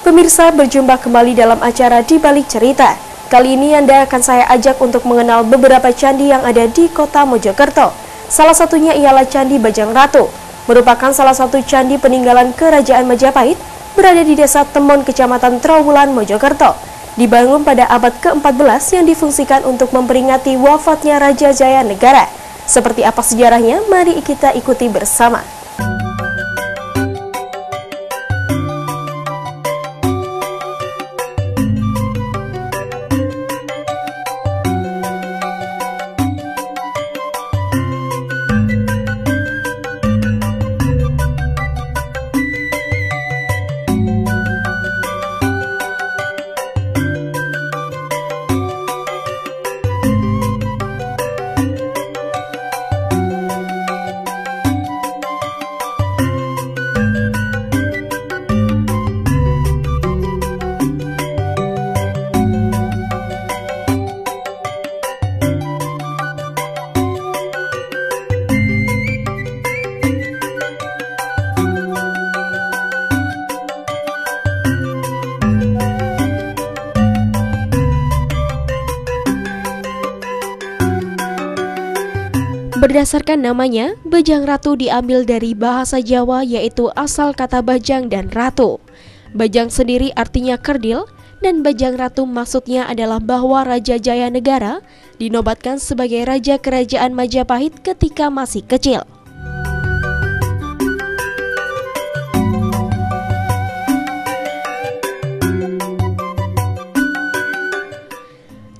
Pemirsa, berjumpa kembali dalam acara Di Balik Cerita. Kali ini Anda akan saya ajak untuk mengenal beberapa candi yang ada di kota Mojokerto. Salah satunya ialah Candi Bajang Ratu, merupakan salah satu candi peninggalan Kerajaan Majapahit, berada di Desa Temon, Kecamatan Trawulan, Mojokerto. Dibangun pada abad ke-14 yang difungsikan untuk memperingati wafatnya Raja Jaya Negara. Seperti apa sejarahnya? Mari kita ikuti bersama. Berdasarkan namanya, Bajang Ratu diambil dari bahasa Jawa, yaitu asal kata bajang dan ratu. Bajang sendiri artinya kerdil, dan Bajang Ratu maksudnya adalah bahwa Raja Jaya Negara dinobatkan sebagai Raja Kerajaan Majapahit ketika masih kecil.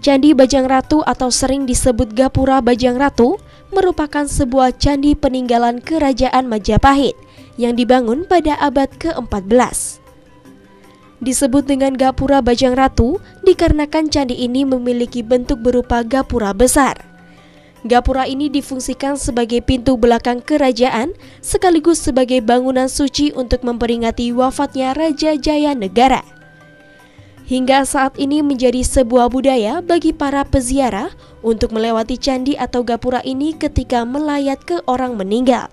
Candi Bajang Ratu atau sering disebut Gapura Bajang Ratu merupakan sebuah candi peninggalan Kerajaan Majapahit yang dibangun pada abad ke-14. Disebut dengan Gapura Bajang Ratu dikarenakan candi ini memiliki bentuk berupa gapura besar. Gapura ini difungsikan sebagai pintu belakang kerajaan sekaligus sebagai bangunan suci untuk memperingati wafatnya Raja Jaya Negara. Hingga saat ini menjadi sebuah budaya bagi para peziarah untuk melewati candi atau gapura ini ketika melayat ke orang meninggal.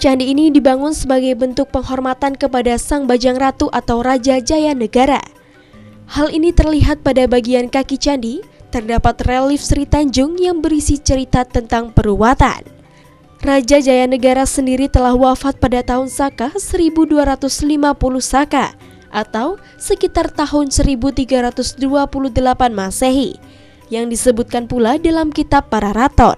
Candi ini dibangun sebagai bentuk penghormatan kepada Sang Bajang Ratu atau Raja Jaya Negara. Hal ini terlihat pada bagian kaki candi. Terdapat relief Sri Tanjung yang berisi cerita tentang peruwatan. Raja Jaya Negara sendiri telah wafat pada tahun Saka 1250 Saka atau sekitar tahun 1328 Masehi yang disebutkan pula dalam kitab Pararaton.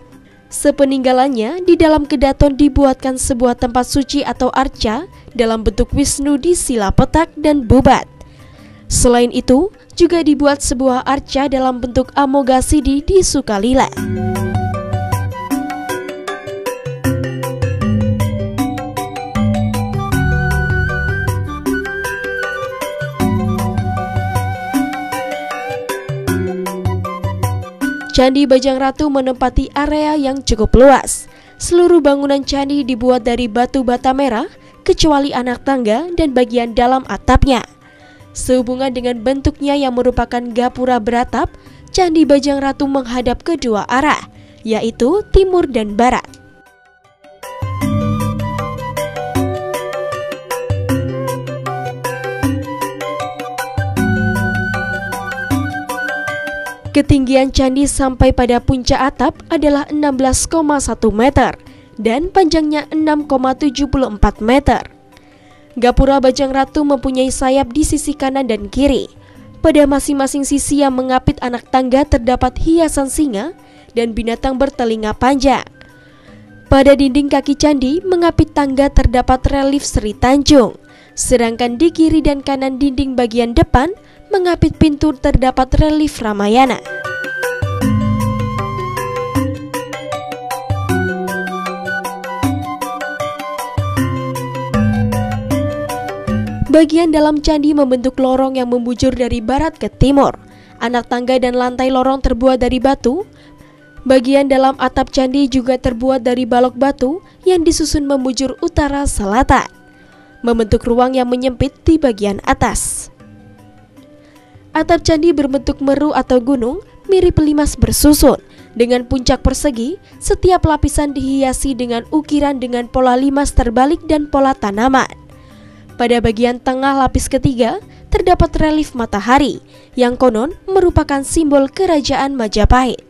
Sepeninggalannya, di dalam kedaton dibuatkan sebuah tempat suci atau arca dalam bentuk Wisnu di sila petak dan bubat. Selain itu, juga dibuat sebuah arca dalam bentuk Amoghasiddhi di Sukalila. Candi Bajang Ratu menempati area yang cukup luas. Seluruh bangunan candi dibuat dari batu bata merah, kecuali anak tangga dan bagian dalam atapnya. Sehubungan dengan bentuknya yang merupakan gapura beratap, Candi Bajang Ratu menghadap kedua arah, yaitu timur dan barat. Ketinggian candi sampai pada puncak atap adalah 16,1 meter dan panjangnya 6,74 meter. Gapura Bajang Ratu mempunyai sayap di sisi kanan dan kiri. Pada masing-masing sisi yang mengapit anak tangga terdapat hiasan singa dan binatang bertelinga panjang. Pada dinding kaki candi mengapit tangga terdapat relief Sri Tanjung. Sedangkan di kiri dan kanan dinding bagian depan mengapit pintu terdapat relief Ramayana. Bagian dalam candi membentuk lorong yang membujur dari barat ke timur. Anak tangga dan lantai lorong terbuat dari batu. Bagian dalam atap candi juga terbuat dari balok batu yang disusun membujur utara selatan. membentuk ruang yang menyempit di bagian atas. Atap candi berbentuk meru atau gunung, mirip limas bersusun dengan puncak persegi. Setiap lapisan dihiasi dengan ukiran dengan pola limas terbalik dan pola tanaman. Pada bagian tengah lapis ketiga terdapat relief matahari yang konon merupakan simbol kerajaan Majapahit.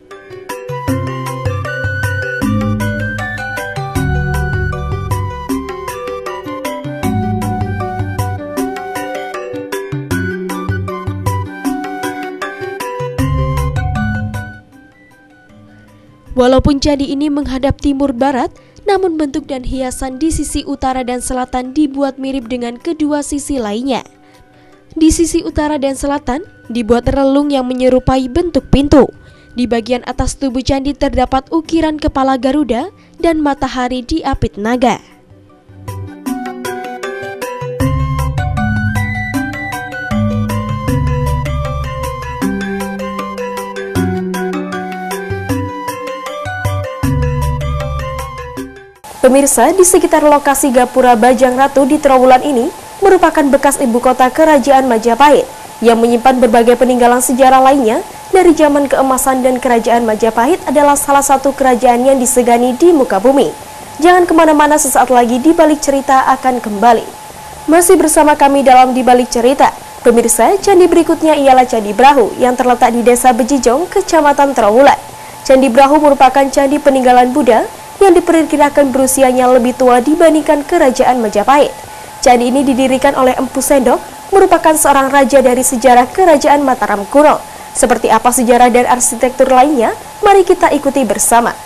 Walaupun candi ini menghadap timur barat, namun bentuk dan hiasan di sisi utara dan selatan dibuat mirip dengan kedua sisi lainnya. Di sisi utara dan selatan dibuat relung yang menyerupai bentuk pintu. Di bagian atas tubuh candi terdapat ukiran kepala Garuda dan matahari diapit naga. Pemirsa, di sekitar lokasi Gapura Bajang Ratu di Trowulan ini merupakan bekas ibu kota kerajaan Majapahit yang menyimpan berbagai peninggalan sejarah lainnya dari zaman keemasan, dan kerajaan Majapahit adalah salah satu kerajaan yang disegani di muka bumi. Jangan kemana-mana, sesaat lagi Di Balik Cerita akan kembali. Masih bersama kami dalam Di Balik Cerita. Pemirsa, candi berikutnya ialah Candi Brahu yang terletak di Desa Bejijong, Kecamatan Trowulan. Candi Brahu merupakan candi peninggalan Buddha yang diperkirakan berusianya lebih tua dibandingkan kerajaan Majapahit. Candi ini didirikan oleh Empu Sendok, merupakan seorang raja dari sejarah kerajaan Mataram kuno. Seperti apa sejarah dan arsitektur lainnya? Mari kita ikuti bersama.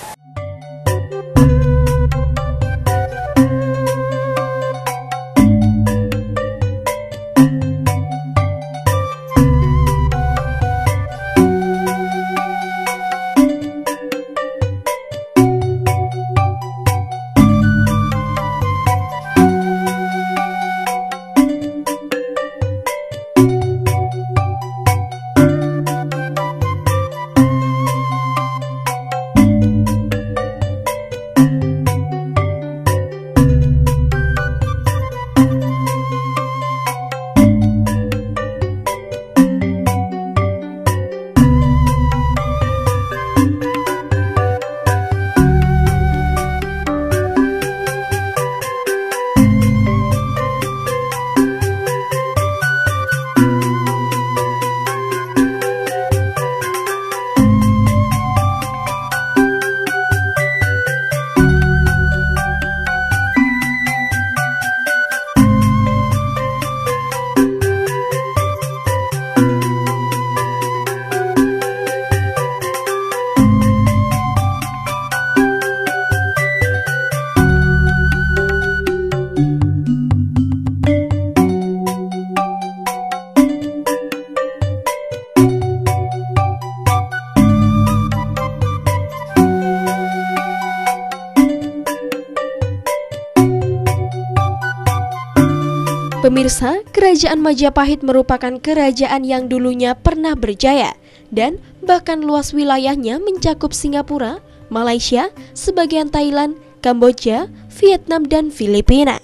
Pemirsa, kerajaan Majapahit merupakan kerajaan yang dulunya pernah berjaya dan bahkan luas wilayahnya mencakup Singapura, Malaysia, sebagian Thailand, Kamboja, Vietnam, dan Filipina.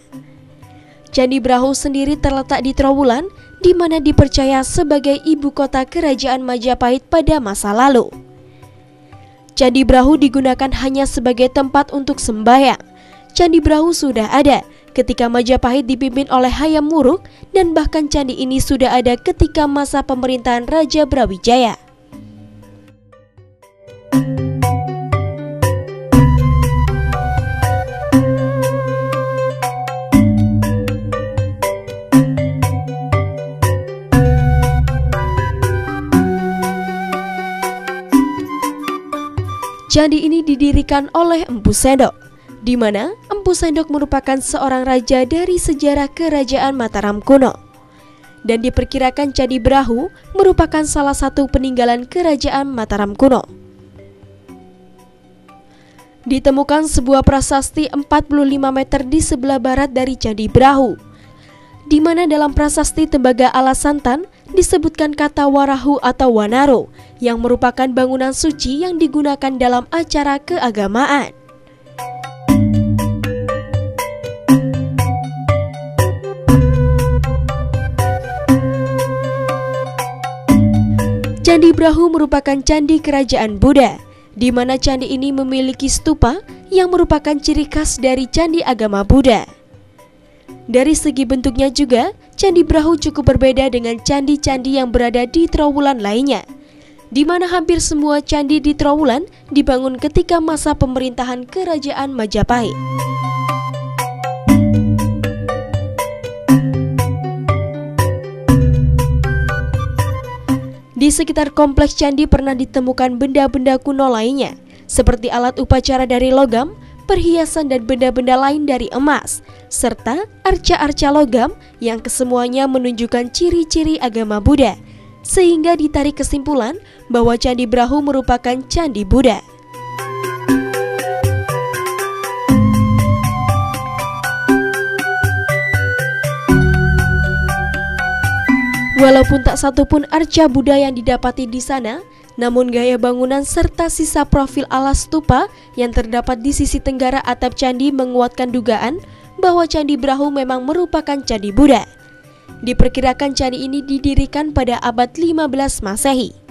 Candi Brahu sendiri terletak di Trowulan, di mana dipercaya sebagai ibu kota kerajaan Majapahit pada masa lalu. Candi Brahu digunakan hanya sebagai tempat untuk sembahyang. Candi Brahu sudah ada ketika Majapahit dipimpin oleh Hayam Wuruk, dan bahkan candi ini sudah ada ketika masa pemerintahan Raja Brawijaya. Candi ini didirikan oleh Empu Sendok, di mana Empu Sendok merupakan seorang raja dari sejarah kerajaan Mataram kuno. Dan diperkirakan Candi Brahu merupakan salah satu peninggalan kerajaan Mataram kuno. Ditemukan sebuah prasasti 45 meter di sebelah barat dari Candi Brahu, di mana dalam prasasti Tembaga Alasantan disebutkan kata Warahu atau Wanaro, yang merupakan bangunan suci yang digunakan dalam acara keagamaan. Candi Brahu merupakan candi kerajaan Buddha, di mana candi ini memiliki stupa yang merupakan ciri khas dari candi agama Buddha. Dari segi bentuknya juga, Candi Brahu cukup berbeda dengan candi-candi yang berada di Trowulan lainnya, di mana hampir semua candi di Trowulan dibangun ketika masa pemerintahan Kerajaan Majapahit. Di sekitar kompleks candi pernah ditemukan benda-benda kuno lainnya, seperti alat upacara dari logam, perhiasan dan benda-benda lain dari emas, serta arca-arca logam yang kesemuanya menunjukkan ciri-ciri agama Buddha, sehingga ditarik kesimpulan bahwa Candi Brahu merupakan candi Buddha. Walaupun tak satupun arca Buddha yang didapati di sana, namun gaya bangunan serta sisa profil alas stupa yang terdapat di sisi tenggara atap candi menguatkan dugaan bahwa Candi Brahu memang merupakan candi Buddha. Diperkirakan candi ini didirikan pada abad 15 Masehi.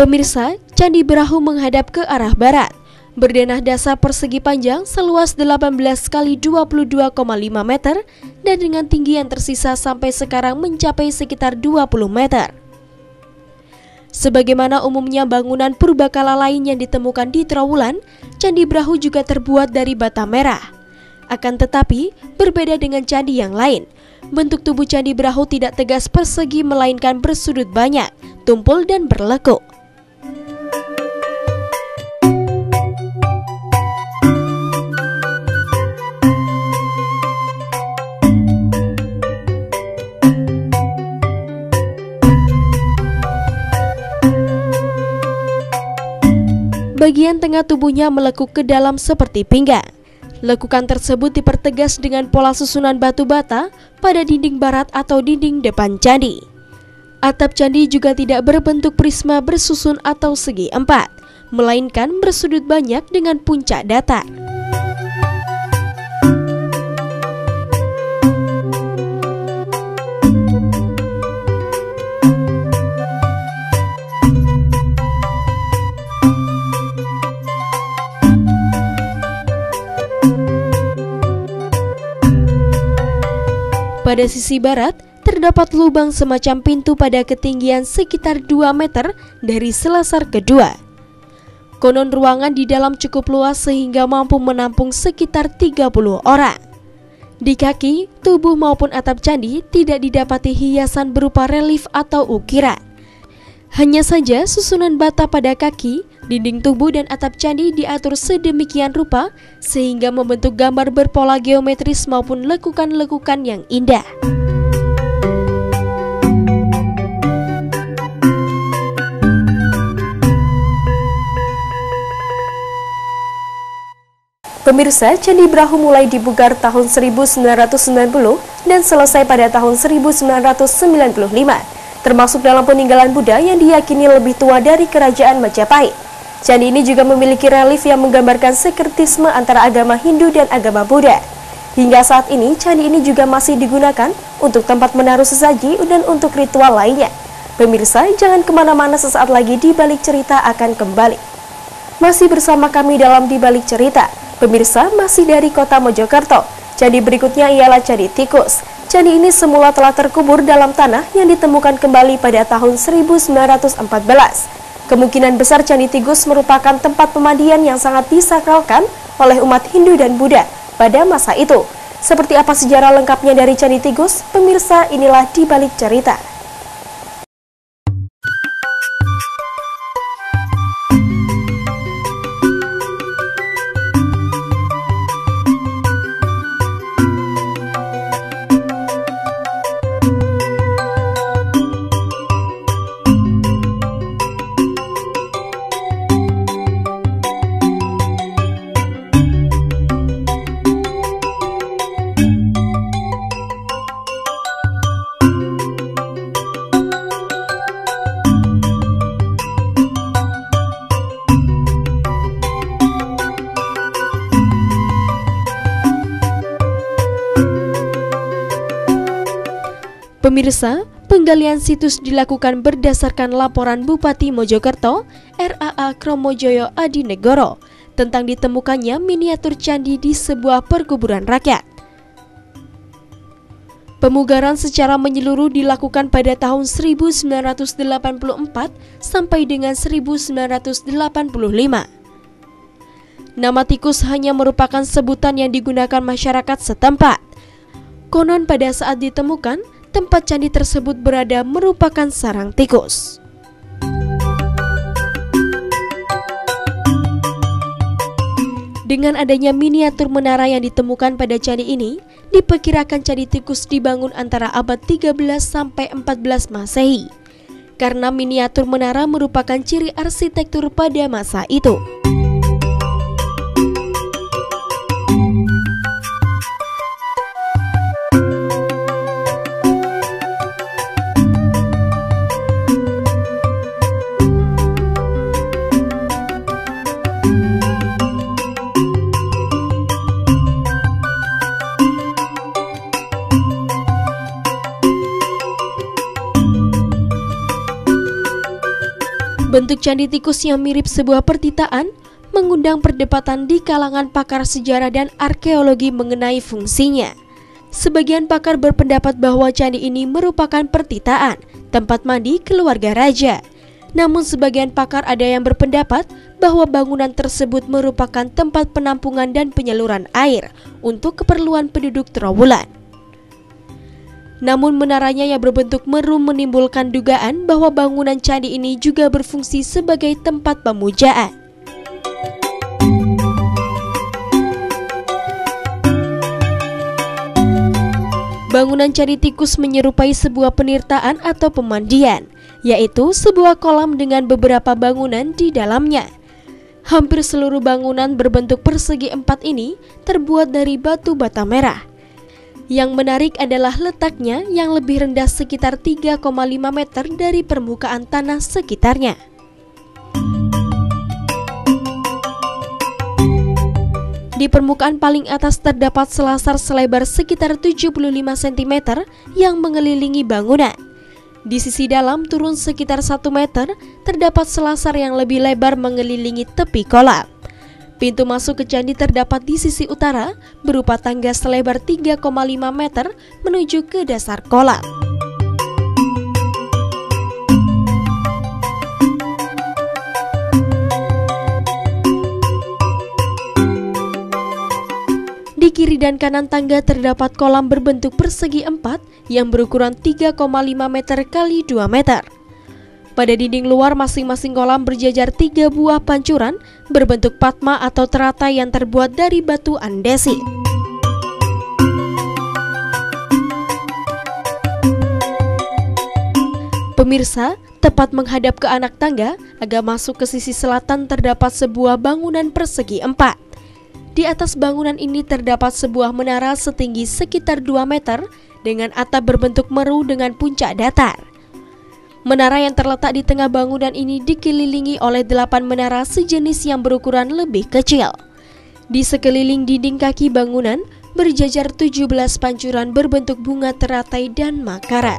Pemirsa, Candi Brahu menghadap ke arah barat, berdenah dasar persegi panjang seluas 18 x 22,5 meter dan dengan tinggi yang tersisa sampai sekarang mencapai sekitar 20 meter. Sebagaimana umumnya bangunan purbakala lain yang ditemukan di Trowulan, Candi Brahu juga terbuat dari bata merah. Akan tetapi, berbeda dengan candi yang lain, bentuk tubuh Candi Brahu tidak tegas persegi melainkan bersudut banyak, tumpul dan berlekuk. Bagian tengah tubuhnya melekuk ke dalam seperti pinggang. Lekukan tersebut dipertegas dengan pola susunan batu bata pada dinding barat atau dinding depan candi. Atap candi juga tidak berbentuk prisma bersusun atau segi empat, melainkan bersudut banyak dengan puncak datar. Pada sisi barat, terdapat lubang semacam pintu pada ketinggian sekitar 2 meter dari selasar kedua. Konon ruangan di dalam cukup luas sehingga mampu menampung sekitar 30 orang. Di kaki, tubuh maupun atap candi tidak didapati hiasan berupa relief atau ukiran. Hanya saja susunan bata pada kaki, dinding tubuh dan atap candi diatur sedemikian rupa sehingga membentuk gambar berpola geometris maupun lekukan-lekukan yang indah. Pemirsa, Candi Brahu mulai dibugar tahun 1990 dan selesai pada tahun 1995. Termasuk dalam peninggalan Buddha yang diyakini lebih tua dari Kerajaan Majapahit. Candi ini juga memiliki relief yang menggambarkan sinkretisme antara agama Hindu dan agama Buddha. Hingga saat ini, candi ini juga masih digunakan untuk tempat menaruh sesaji dan untuk ritual lainnya. Pemirsa, jangan kemana-mana, sesaat lagi Di Balik Cerita akan kembali. Masih bersama kami dalam Di Balik Cerita. Pemirsa, masih dari kota Mojokerto. Candi berikutnya ialah Candi Tikus. Candi ini semula telah terkubur dalam tanah yang ditemukan kembali pada tahun 1914. Kemungkinan besar Candi Tikus merupakan tempat pemandian yang sangat disakralkan oleh umat Hindu dan Buddha pada masa itu. Seperti apa sejarah lengkapnya dari Candi Tikus? Pemirsa, inilah Di Balik Cerita. Pemirsa, penggalian situs dilakukan berdasarkan laporan Bupati Mojokerto, RAA Kromojoyo Adinegoro, tentang ditemukannya miniatur candi di sebuah perkuburan rakyat. Pemugaran secara menyeluruh dilakukan pada tahun 1984 sampai dengan 1985. Nama tikus hanya merupakan sebutan yang digunakan masyarakat setempat. Konon pada saat ditemukan, tempat candi tersebut berada merupakan sarang tikus. Dengan adanya miniatur menara yang ditemukan pada candi ini, diperkirakan candi tikus dibangun antara abad 13 sampai 14 Masehi. Karena miniatur menara merupakan ciri arsitektur pada masa itu. Bentuk candi tikus yang mirip sebuah pertitaan mengundang perdebatan di kalangan pakar sejarah dan arkeologi mengenai fungsinya. Sebagian pakar berpendapat bahwa candi ini merupakan pertitaan, tempat mandi keluarga raja. Namun sebagian pakar ada yang berpendapat bahwa bangunan tersebut merupakan tempat penampungan dan penyaluran air untuk keperluan penduduk Trowulan. Namun menaranya yang berbentuk meru menimbulkan dugaan bahwa bangunan candi ini juga berfungsi sebagai tempat pemujaan. Bangunan candi tikus menyerupai sebuah penirtaan atau pemandian, yaitu sebuah kolam dengan beberapa bangunan di dalamnya. Hampir seluruh bangunan berbentuk persegi empat ini terbuat dari batu bata merah. Yang menarik adalah letaknya yang lebih rendah sekitar 3,5 meter dari permukaan tanah sekitarnya. Di permukaan paling atas terdapat selasar selebar sekitar 75 cm yang mengelilingi bangunan. Di sisi dalam turun sekitar 1 meter terdapat selasar yang lebih lebar mengelilingi tepi kolam. Pintu masuk ke candi terdapat di sisi utara berupa tangga selebar 3,5 meter menuju ke dasar kolam. Di kiri dan kanan tangga terdapat kolam berbentuk persegi empat yang berukuran 3,5 meter kali 2 meter. Pada dinding luar masing-masing kolam berjajar 3 buah pancuran berbentuk patma atau teratai yang terbuat dari batu andesit. Pemirsa, tepat menghadap ke anak tangga, agak masuk ke sisi selatan terdapat sebuah bangunan persegi empat. Di atas bangunan ini terdapat sebuah menara setinggi sekitar 2 meter dengan atap berbentuk meru dengan puncak datar. Menara yang terletak di tengah bangunan ini dikelilingi oleh 8 menara sejenis yang berukuran lebih kecil. Di sekeliling dinding kaki bangunan berjajar 17 pancuran berbentuk bunga teratai dan makara.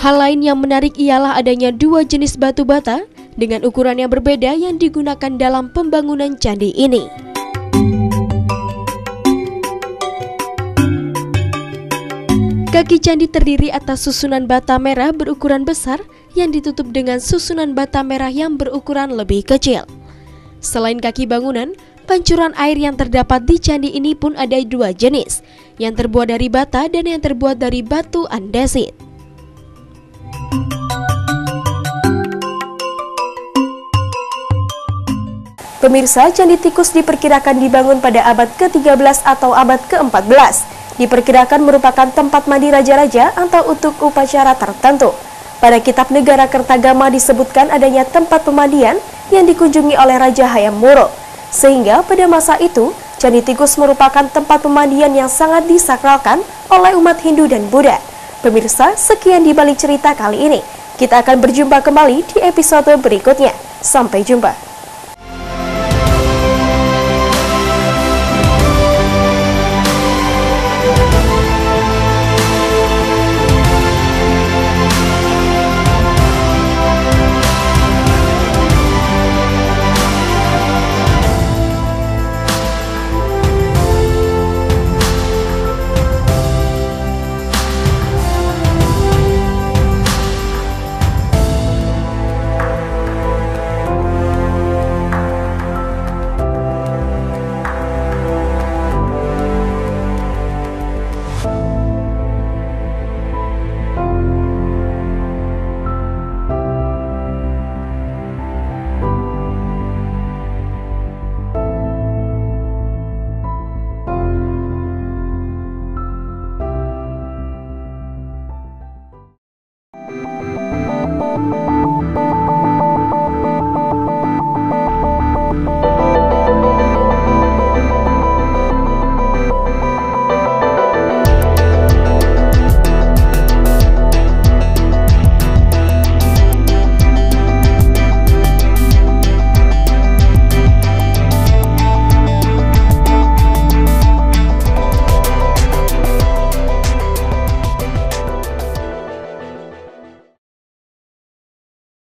Hal lain yang menarik ialah adanya 2 jenis batu bata dengan ukuran yang berbeda yang digunakan dalam pembangunan candi ini. Kaki candi terdiri atas susunan bata merah berukuran besar yang ditutup dengan susunan bata merah yang berukuran lebih kecil. Selain kaki bangunan, pancuran air yang terdapat di candi ini pun ada 2 jenis, yang terbuat dari bata dan yang terbuat dari batu andesit. Pemirsa, candi tikus diperkirakan dibangun pada abad ke-13 atau abad ke-14. Diperkirakan merupakan tempat mandi raja-raja atau untuk upacara tertentu. Pada kitab Negara Kertagama disebutkan adanya tempat pemandian yang dikunjungi oleh Raja Hayam Wuruk. Sehingga pada masa itu, candi tikus merupakan tempat pemandian yang sangat disakralkan oleh umat Hindu dan Buddha. Pemirsa, sekian di balik cerita kali ini. Kita akan berjumpa kembali di episode berikutnya. Sampai jumpa.